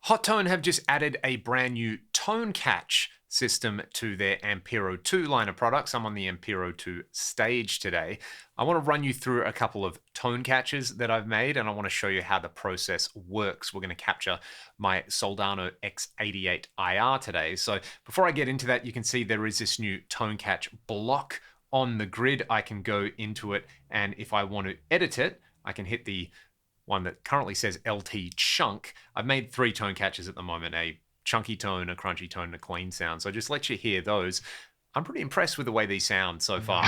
Hotone have just added a brand new tone catch system to their Ampero 2 line of products. I'm on the Ampero 2 stage today. I want to run you through a couple of tone catches that I've made, and I want to show you how the process works. We're going to capture my Soldano X88 IR today. So before I get into that, you can see there is this new tone catch block on the grid. I can go into it, and if I want to edit it, I can hit the one that currently says LT chunk. I've made 3 tone catches at the moment, a chunky tone, a crunchy tone, and a clean sound. So just let you hear those. I'm pretty impressed with the way these sound so far.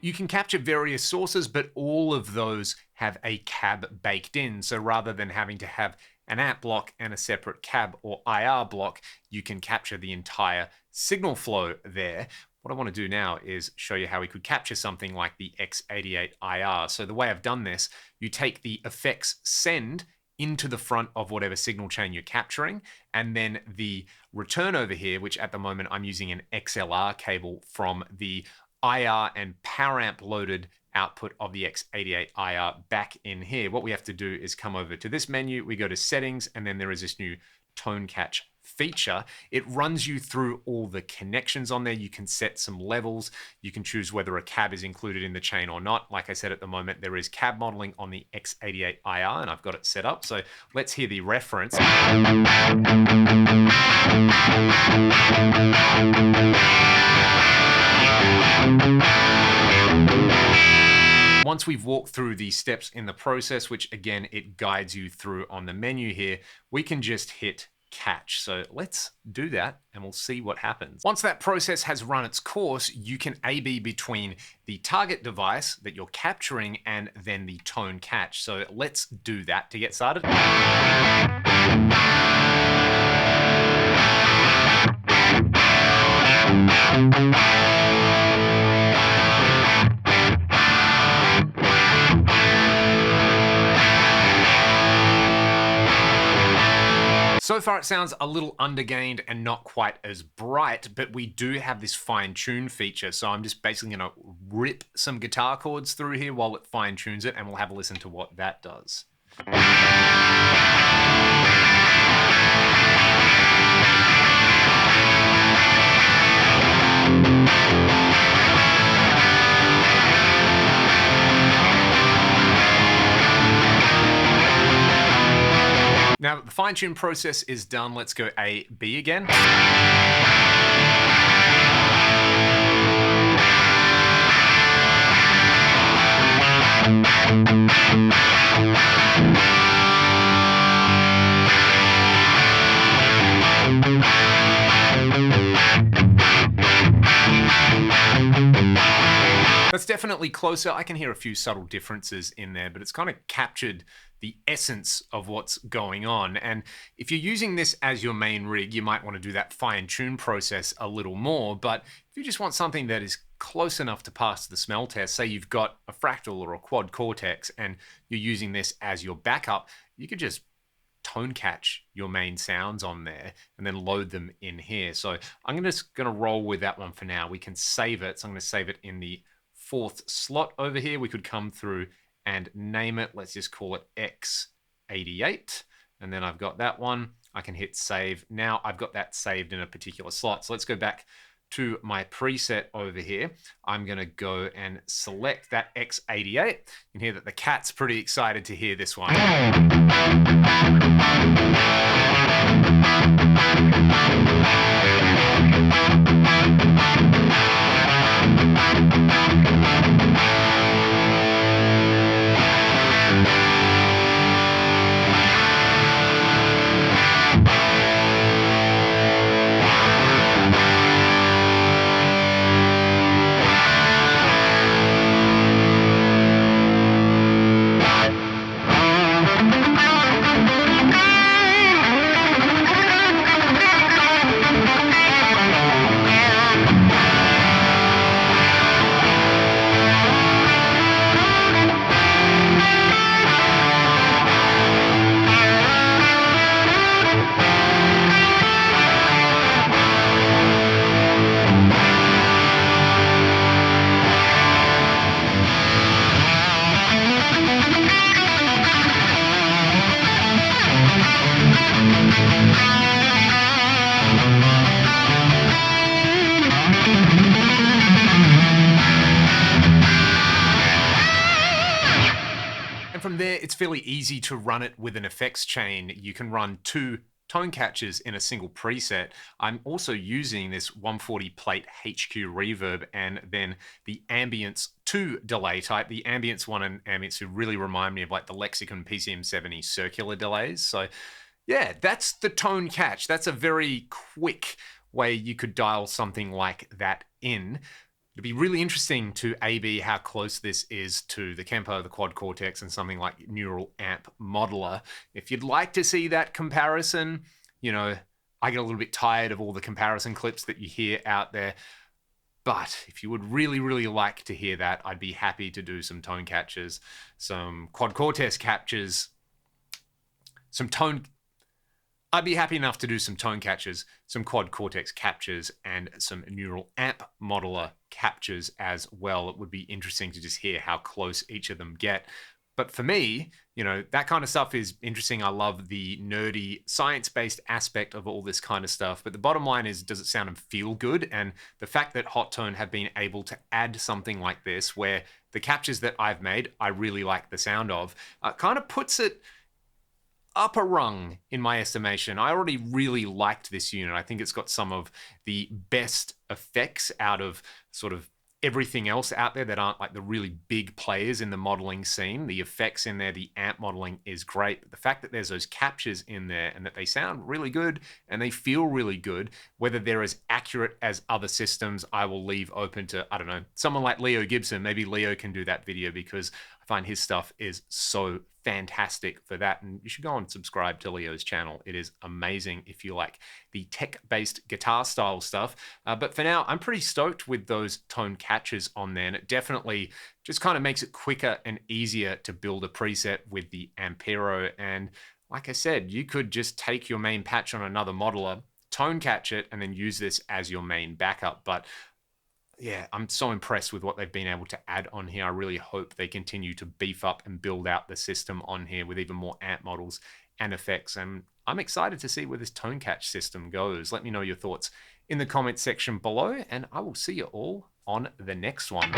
You can capture various sources, but all of those have a cab baked in. So rather than having to have an amp block and a separate cab or IR block, you can capture the entire signal flow there. What I want to do now is show you how we could capture something like the X88 IR. So the way I've done this, you take the effects send into the front of whatever signal chain you're capturing, and then the return over here, which at the moment I'm using an XLR cable from the IR and power amp loaded output of the X88 IR back in here. What we have to do is come over to this menu, we go to settings, and then there is this new tone catch feature. It runs you through all the connections on there. You can set some levels. You can choose whether a cab is included in the chain or not. Like I said, at the moment, there is cab modeling on the X88 IR, and I've got it set up. So let's hear the reference. Once we've walked through the steps in the process, which again, it guides you through on the menu here, we can just hit catch. So let's do that and we'll see what happens. Once that process has run its course, you can A/B between the target device that you're capturing and then the tone catch. So let's do that to get started. So far it sounds a little undergained and not quite as bright, but we do have this fine tune feature. So I'm just basically gonna rip some guitar chords through here while it fine tunes it, and we'll have a listen to what that does. Now that the fine tune process is done, let's go A, B again. That's definitely closer. I can hear a few subtle differences in there, but it's kind of captured the essence of what's going on. And if you're using this as your main rig, you might want to do that fine tune process a little more. But if you just want something that is close enough to pass the smell test, say you've got a fractal or a quad cortex and you're using this as your backup, you could just tone catch your main sounds on there and then load them in here. So I'm just going to roll with that one for now. We can save it. So I'm going to save it in the 4th slot over here. We could come through and name it. Let's just call it X88. And then I've got that one. I can hit save. Now I've got that saved in a particular slot. So let's go back to my preset over here. I'm gonna go and select that X88. You can hear that the cat's pretty excited to hear this one. And from there, it's fairly easy to run it with an effects chain. You can run 2 tone catchers in a single preset. I'm also using this 140 plate HQ reverb and then the Ambience 2 delay type. The Ambience 1 and Ambience 2 really remind me of like the Lexicon PCM70 circular delays. So yeah, that's the tone catch. That's a very quick way you could dial something like that in. It'd be really interesting to A/B how close this is to the Kempo, the Quad Cortex, and something like Neural Amp Modeler. If you'd like to see that comparison, you know, I get a little bit tired of all the comparison clips that you hear out there. But if you would really, really like to hear that, I'd be happy to do some tone catches, some Quad Cortex captures, I'd be happy enough to do some tone catches, some Quad Cortex captures, and some Neural Amp Modeler captures as well. It would be interesting to just hear how close each of them get. But for me, you know, that kind of stuff is interesting. I love the nerdy, science-based aspect of all this kind of stuff. But the bottom line is, does it sound and feel good? And the fact that Hotone have been able to add something like this, where the captures that I've made, I really like the sound of, kind of puts it up a rung in my estimation. I already really liked this unit. I think it's got some of the best effects out of sort of everything else out there that aren't like the really big players in the modeling scene. The effects in there, the amp modeling is great. But the fact that there's those captures in there and that they sound really good and they feel really good, whether they're as accurate as other systems, I will leave open to, I don't know, someone like Leo Gibson. Maybe Leo can do that video because I find his stuff is so fantastic for that. And you should go and subscribe to Leo's channel. It is amazing if you like the tech-based guitar style stuff. But for now, I'm pretty stoked with those tone catches on there. And it definitely just kind of makes it quicker and easier to build a preset with the Ampero. And like I said, you could just take your main patch on another modeler, tone catch it, and then use this as your main backup. But yeah, I'm so impressed with what they've been able to add on here. I really hope they continue to beef up and build out the system on here with even more amp models and effects. And I'm excited to see where this tone catch system goes. Let me know your thoughts in the comment section below, and I will see you all on the next one.